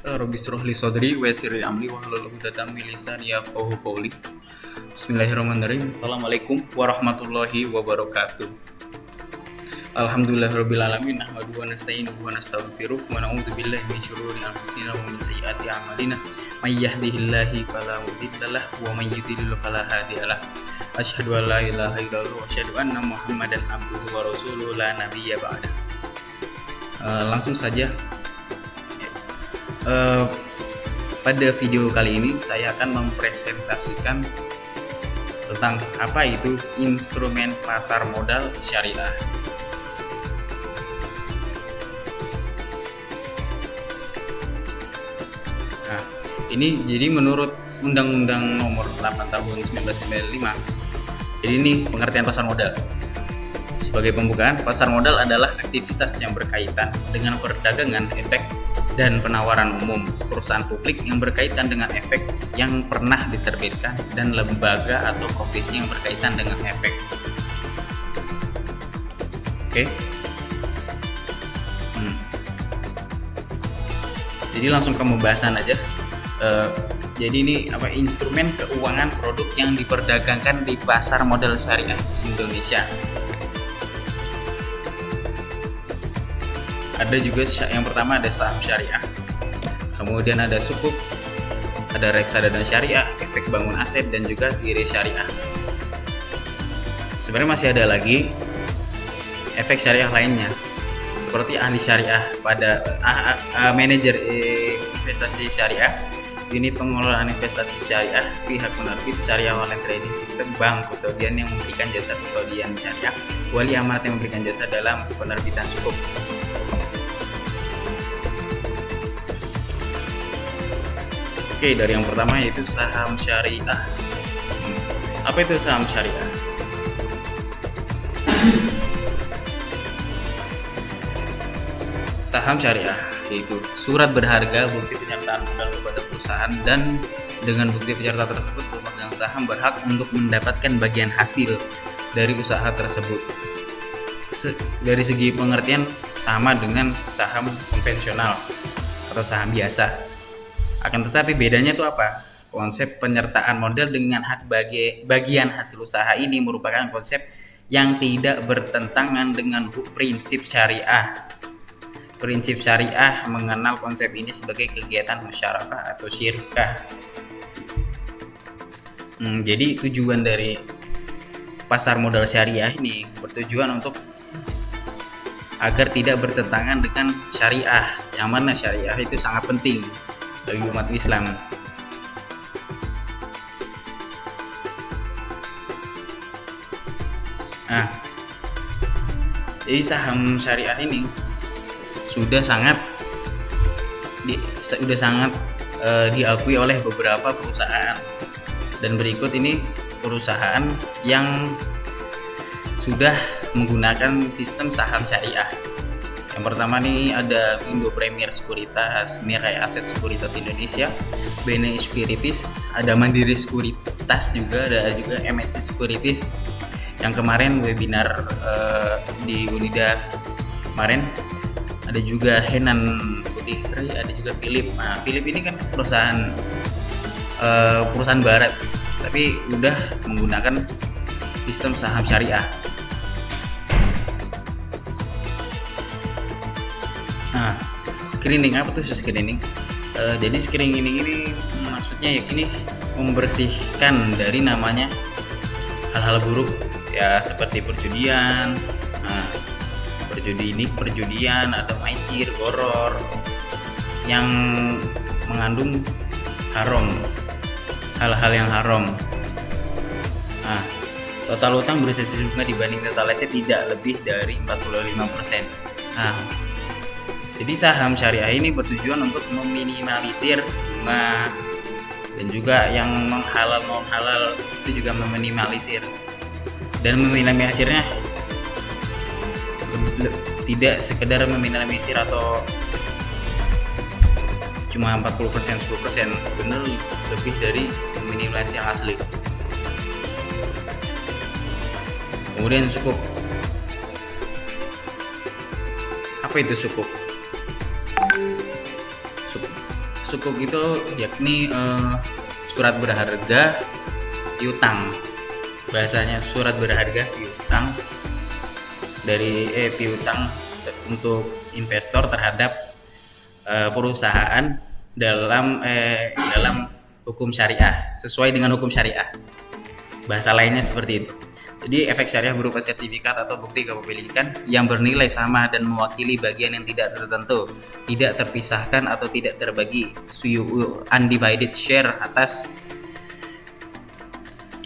Rabbi shrah li sadri wa yassir li amri wahlul 'uqdatam min lisani yafqahu qawli. Bismillahirrahmanirrahim. Assalamualaikum warahmatullahi wabarakatuh. Alhamdulillahirabbil alamin, nahmaduhu wa nasta'inuhu wa nastaghfiruh wa na'udzu billahi min syururi anfusina wa min sayyiati a'malina. May yahdihillahu fala mudhillalah wa may yudhlil fala hadiyalah. Asyhadu an la ilaha illallah wa asyhadu anna Muhammadan abduhu wa rasuluhu la nabiyya ba'da. Langsung saja. Pada video kali ini saya akan mempresentasikan tentang apa itu instrumen pasar modal syariah. Nah, ini jadi menurut Undang-Undang Nomor 8 Tahun 1995. Jadi ini pengertian pasar modal. Sebagai pembukaan, pasar modal adalah aktivitas yang berkaitan dengan perdagangan efek dan penawaran umum perusahaan publik yang berkaitan dengan efek yang pernah diterbitkan dan lembaga atau profesi yang berkaitan dengan efek. Oke. Jadi langsung ke pembahasan aja. Jadi ini instrumen keuangan produk yang diperdagangkan di pasar modal syariah Indonesia. Ada juga yang pertama ada saham syariah, kemudian ada sukuk, ada reksadana syariah, efek bangun aset, dan juga giri syariah. Sebenarnya masih ada lagi efek syariah lainnya, seperti ahli syariah pada manajer investasi syariah, unit pengelolaan investasi syariah, pihak penerbit syariah online trading system, bank kustodian yang memberikan jasa kustodian syariah, wali amanat yang memberikan jasa dalam penerbitan sukuk. Oke, dari yang pertama yaitu saham syariah. Apa itu saham syariah? Saham syariah yaitu surat berharga bukti penyertaan modal kepada perusahaan, dan dengan bukti penyertaan tersebut pemegang saham berhak untuk mendapatkan bagian hasil dari usaha tersebut. Dari segi pengertian sama dengan saham konvensional atau saham biasa. Akan tetapi bedanya itu apa? Konsep penyertaan modal dengan hak bagian hasil usaha ini merupakan konsep yang tidak bertentangan dengan prinsip syariah. Prinsip syariah mengenal konsep ini sebagai kegiatan musyarakah atau syirkah. Jadi tujuan dari pasar modal syariah ini bertujuan untuk agar tidak bertentangan dengan syariah, yang mana syariah itu sangat penting bagi umat Islam. Nah, jadi saham syariah ini sudah sangat diakui oleh beberapa perusahaan, dan berikut ini perusahaan yang sudah menggunakan sistem saham syariah. Yang pertama nih ada Indo Premier Sekuritas, Mirai Aset Sekuritas Indonesia, BNI Sekuritas, ada Mandiri Sekuritas juga, ada juga MNC Sekuritas yang kemarin webinar di Unida kemarin. Ada juga Henan Putih, ada juga Philip. Nah, Philip ini kan perusahaan barat, tapi udah menggunakan sistem saham syariah. Nah, screening apa tuh screening? Jadi screening ini maksudnya ya ini membersihkan dari namanya hal-hal buruk ya, seperti perjudian, perjudian atau maisir, goror yang mengandung haram, hal-hal yang haram. Nah, total utang bersisi bunga dibanding total aset tidak lebih dari 45%. Nah, jadi saham syariah ini bertujuan untuk meminimalisir bunga, dan juga yang non halal itu juga meminimalisir, dan meminimalisirnya tidak sekedar meminimalisir atau cuma 40%, 10%, benar lebih dari meminimalisir yang asli. Kemudian sukuk. Apa itu sukuk? sukuk itu yakni surat berharga piutang. Bahasanya surat berharga piutang dari piutang untuk investor terhadap perusahaan dalam hukum syariah, sesuai dengan hukum syariah. Bahasa lainnya seperti itu. Jadi efek syariah berupa sertifikat atau bukti kepemilikan yang bernilai sama dan mewakili bagian yang tidak tertentu, tidak terpisahkan atau tidak terbagi, undivided share atas.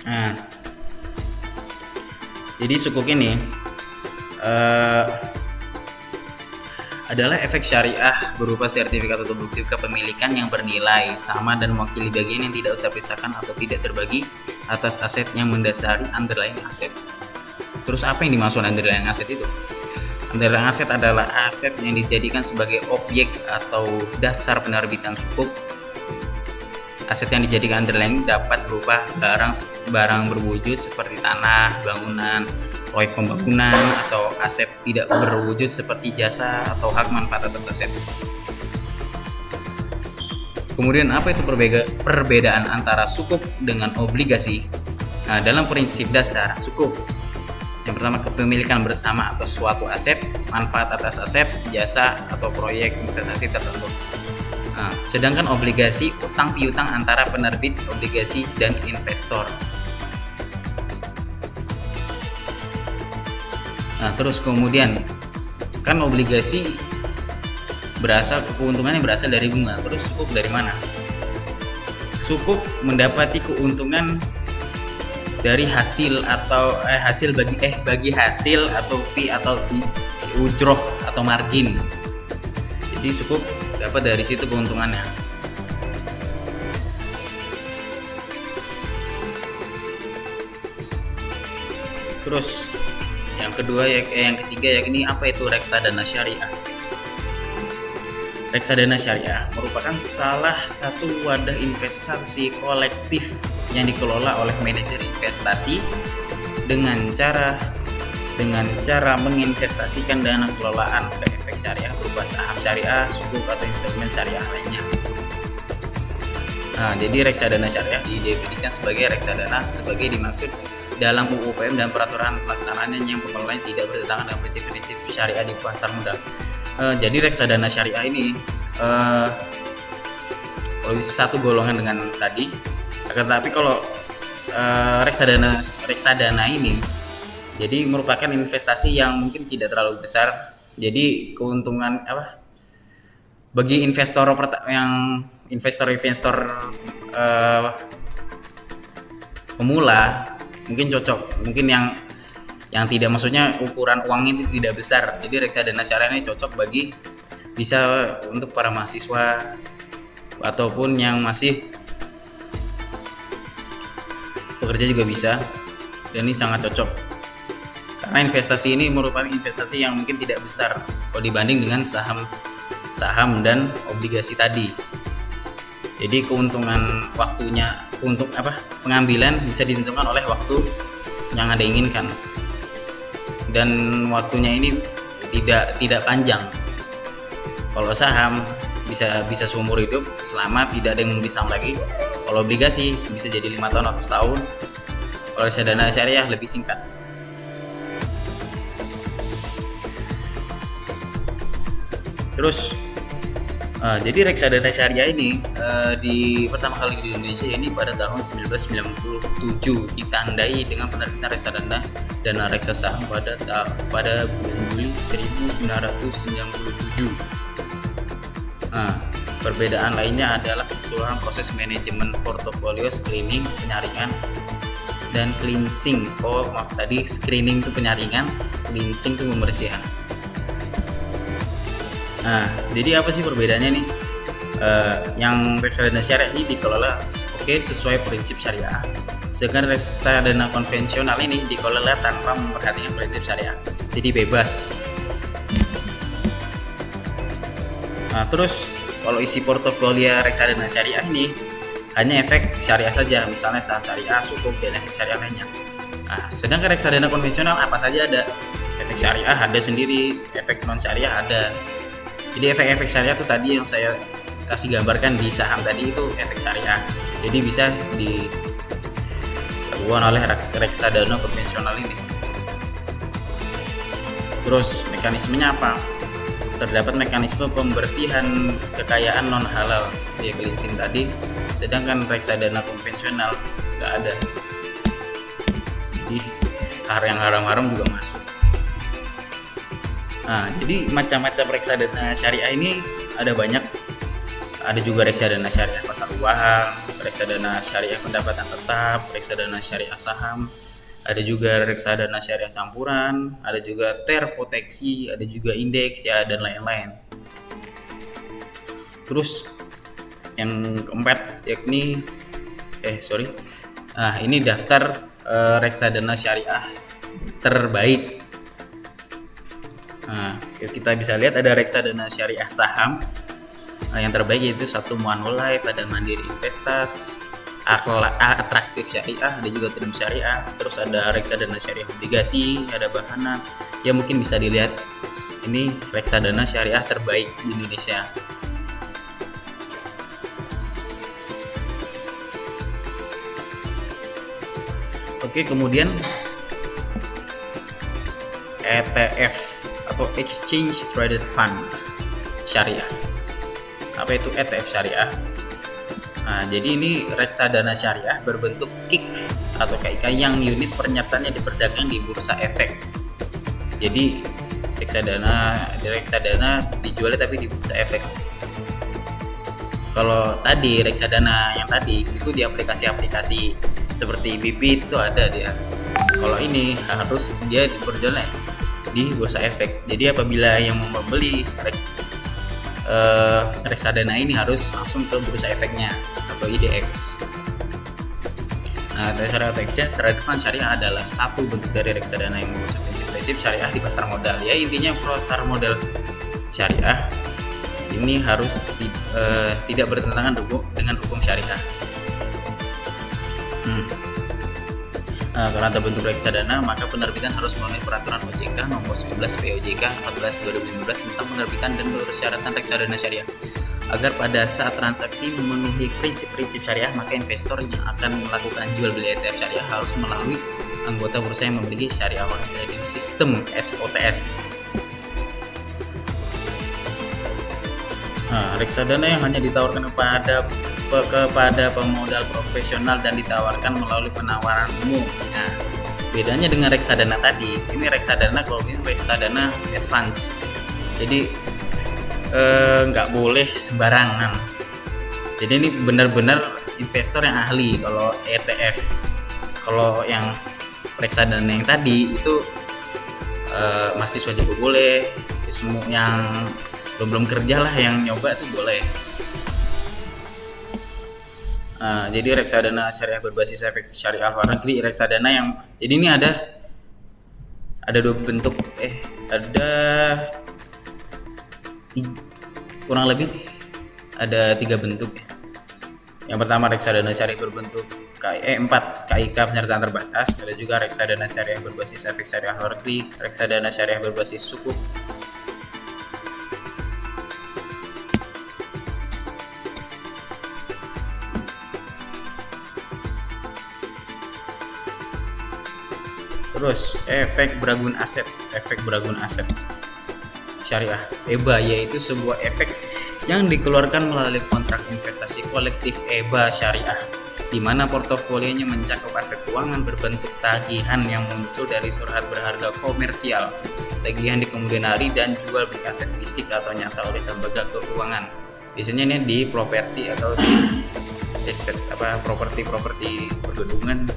Nah, jadi sukuk ini adalah efek syariah berupa sertifikat atau bukti kepemilikan yang bernilai sama dan mewakili bagian yang tidak terpisahkan atau tidak terbagi atas aset yang mendasari underlying aset. Terus apa yang dimaksud underlying aset itu? Underlying aset adalah aset yang dijadikan sebagai objek atau dasar penerbitan sukuk. Aset yang dijadikan underlying dapat berupa barang berwujud seperti tanah, bangunan, proyek pembangunan, atau aset tidak berwujud seperti jasa atau hak manfaat atas aset. Kemudian apa itu perbedaan antara sukuk dengan obligasi? Nah, dalam prinsip dasar sukuk, yang pertama kepemilikan bersama atas suatu aset, manfaat atas aset, jasa atau proyek investasi tertentu. Nah, sedangkan obligasi utang piutang antara penerbit obligasi dan investor. Nah, terus kemudian kan obligasi keuntungannya berasal dari bunga. Terus sukuk dari mana? Sukuk mendapati keuntungan dari hasil atau bagi hasil atau fee atau ujroh atau margin. Jadi sukuk dapat dari situ keuntungannya. Terus yang ketiga yakni apa itu reksadana syariah. Reksadana syariah merupakan salah satu wadah investasi kolektif yang dikelola oleh manajer investasi dengan cara menginvestasikan dana kelolaan ke efek syariah berupa saham syariah, sukuk atau instrumen syariah lainnya. Nah, jadi reksadana syariah didefinisikan sebagai reksadana sebagai dimaksud dalam UU UPM dan peraturan pelaksanaannya yang pengelolanya tidak bertentangan dengan prinsip-prinsip syariah di pasar modal. Jadi reksadana syariah ini kalau satu golongan dengan tadi, tetapi kalau reksadana ini jadi merupakan investasi yang mungkin tidak terlalu besar. Jadi keuntungan bagi investor pemula mungkin cocok, mungkin yang tidak, maksudnya ukuran uangnya itu tidak besar. Jadi reksadana syariah ini cocok bisa untuk para mahasiswa ataupun yang masih bekerja juga bisa, dan ini sangat cocok karena investasi ini merupakan investasi yang mungkin tidak besar kalau dibanding dengan saham dan obligasi tadi. Jadi keuntungan pengambilan bisa ditentukan oleh waktu yang Anda inginkan, dan waktunya ini tidak panjang. Kalau saham bisa seumur hidup selama tidak ada yang membeli saham lagi. Kalau obligasi bisa jadi 5 tahun atau setahun. Kalau reksadana syariah lebih singkat. Terus jadi reksadana syariah ini pertama kali di Indonesia ini pada tahun 1997 ditandai dengan penerbitan reksadana dana reksa saham pada bulan Juli 1997. Nah, perbedaan lainnya adalah keseluruhan proses manajemen portofolio, screening, penyaringan, dan cleansing. Tadi screening itu penyaringan, cleansing itu pembersihan. Nah, jadi apa sih perbedaannya nih? Yang reksadana syariah ini dikelola sesuai prinsip syariah, sedangkan reksadana konvensional ini dikelola tanpa memperhatikan prinsip syariah, jadi bebas. Nah, terus kalau isi portofolio reksadana syariah ini hanya efek syariah saja, misalnya saham syariah, sukuk, dan efek syariah lainnya. Nah, sedangkan reksadana konvensional apa saja ada, efek syariah ada sendiri, efek non syariah ada. Jadi efek-efek syariah itu tadi yang saya kasih gambarkan di saham tadi itu efek syariah. Jadi bisa dilakukan oleh reksadana konvensional ini. Terus mekanismenya apa? Terdapat mekanisme pembersihan kekayaan non halal ya cleansing tadi, sedangkan reksadana konvensional nggak ada. Jadi yang haram-haram juga masuk. Nah, jadi macam-macam reksadana syariah ini ada banyak. Ada juga reksadana syariah pasar uang, reksadana syariah pendapatan tetap, reksadana syariah saham, ada juga reksadana syariah campuran, ada juga terproteksi, ada juga indeks ya, dan lain-lain. Terus yang keempat yakni ini daftar reksadana syariah terbaik. Nah, kita bisa lihat ada reksadana syariah saham. Yang terbaik yaitu satu Manulife, ada Mandiri Investasi, Atraktif Syariah, ada juga Trim Syariah, terus ada reksadana syariah obligasi, ada Bahana. Ya mungkin bisa dilihat ini reksadana syariah terbaik di Indonesia. Oke, kemudian ETF atau Exchange Traded Fund Syariah. Apa itu ETF syariah? Nah, jadi ini reksadana syariah berbentuk KIK atau KIK yang unit pernyataannya diperdagangkan di bursa efek. Jadi reksadana dijual tapi di bursa efek. Kalau tadi reksadana yang tadi itu di aplikasi-aplikasi seperti Bibit itu ada dia. Kalau ini harus dia diperjualkan di bursa efek. Jadi apabila yang mau membeli reksadana ini harus langsung ke bursa efeknya atau IDX. Nah, reksadana exchange traded fund syariah adalah satu bentuk dari reksadana yang mengusung prinsip syariah di pasar modal. Ya, intinya pasar modal syariah ini harus tidak bertentangan dengan hukum syariah. Karena terbentuk reksadana, maka penerbitan harus memenuhi peraturan OJK nomor 19 POJK 14/2015 tentang penerbitan dan persyaratan reksadana syariah. Agar pada saat transaksi memenuhi prinsip-prinsip syariah, maka investor yang akan melakukan jual beli ETF syariah harus melalui anggota bursa yang memiliki syariah trading system SOTS. Reksadana yang hanya ditawarkan kepada pemodal profesional dan ditawarkan melalui penawaran umum. Nah, bedanya dengan reksadana tadi, ini reksadana kalau ini reksadana advance. Jadi nggak boleh sembarangan. Jadi ini benar-benar investor yang ahli. Kalau ETF, kalau yang reksadana yang tadi itu mahasiswa juga boleh, semua yang belum kerja lah yang nyoba tuh boleh. Jadi reksadana syariah berbasis efek syariah luar negeri, reksadana yang jadi ini ada dua bentuk, ada kurang lebih ada 3 bentuk. Yang pertama reksadana syariah berbentuk 4 KIK penyertaan terbatas, ada juga reksadana syariah berbasis efek syariah luar negeri, reksadana syariah berbasis sukuk. Terus efek beragun aset syariah EBA, yaitu sebuah efek yang dikeluarkan melalui kontrak investasi kolektif EBA syariah, di mana portofolionya mencakup aset keuangan berbentuk tagihan yang muncul dari surat berharga komersial, tagihan di kemudian hari, dan jual beli aset fisik atau nyata oleh lembaga keuangan. Biasanya ini di properti atau di estate, properti pergedungan.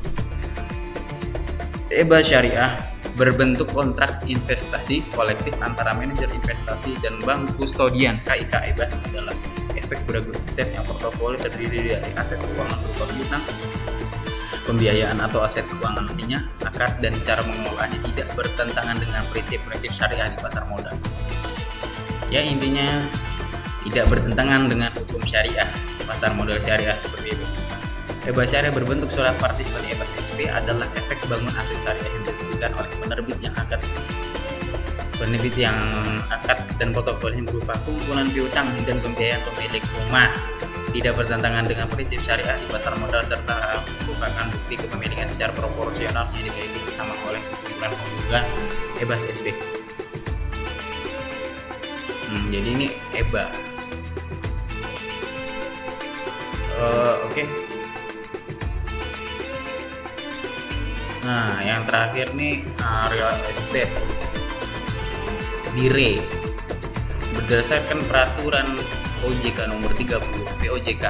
EBA syariah berbentuk kontrak investasi kolektif antara manajer investasi dan bank kustodian. KIK EBAS adalah efek beragun aset yang portofolio terdiri dari aset keuangan berupa piutang, pembiayaan atau aset keuangan lainnya. Akar dan cara mengelolanya tidak bertentangan dengan prinsip-prinsip syariah di pasar modal. Ya, intinya tidak bertentangan dengan hukum syariah pasar modal syariah seperti itu. EBA syariah berbentuk surat partisipasi EBAS SP adalah efek bangun aset syariah yang ditentukan oleh penerbit yang akan Penerbit yang akad dan portofolio berupa kumpulan piutang dan pembiayaan pemilik rumah tidak bertentangan dengan prinsip syariah di pasar modal serta merupakan bukti kepemilikan secara proporsional yang dimiliki bersama oleh kumpulan penggugat bebas SB. Jadi ini EBA. Oke. Nah, yang terakhir nih real estate. DIRE. Berdasarkan peraturan OJK nomor 30 POJK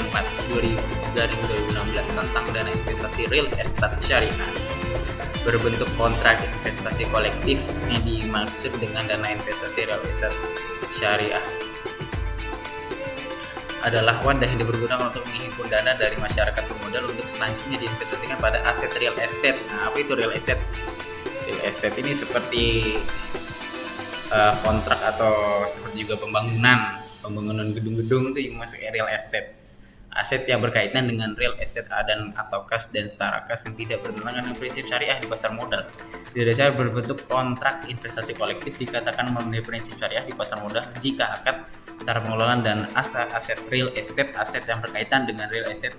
4/2016 tentang dana investasi real estate syariah berbentuk kontrak investasi kolektif yang dimaksud dengan dana investasi real estate syariah adalah wadah yang dipergunakan untuk menghimpun dana dari masyarakat pemodal untuk selanjutnya diinvestasikan pada aset real estate. Nah, apa itu real estate? Real estate ini seperti kontrak atau seperti juga pembangunan gedung-gedung itu yang masuk real estate. Aset yang berkaitan dengan real estate dan atau kas dan setara kas yang tidak bertentangan dengan prinsip syariah di pasar modal. Berdasar berbentuk kontrak investasi kolektif dikatakan memenuhi prinsip syariah di pasar modal jika akad, cara pengelolaan dan aset real estate, aset yang berkaitan dengan real estate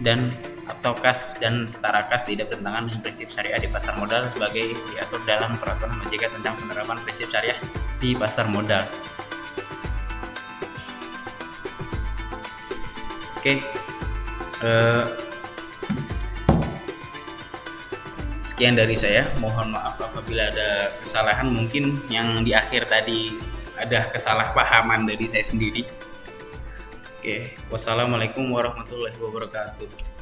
dan atau kas dan setara kas tidak bertentangan dengan prinsip syariah di pasar modal sebagai diatur dalam peraturan OJK tentang penerapan prinsip syariah di pasar modal. Oke, sekian dari saya. Mohon maaf apabila ada kesalahan, mungkin yang di akhir tadi ada kesalahpahaman dari saya sendiri. Oke, wassalamualaikum warahmatullahi wabarakatuh.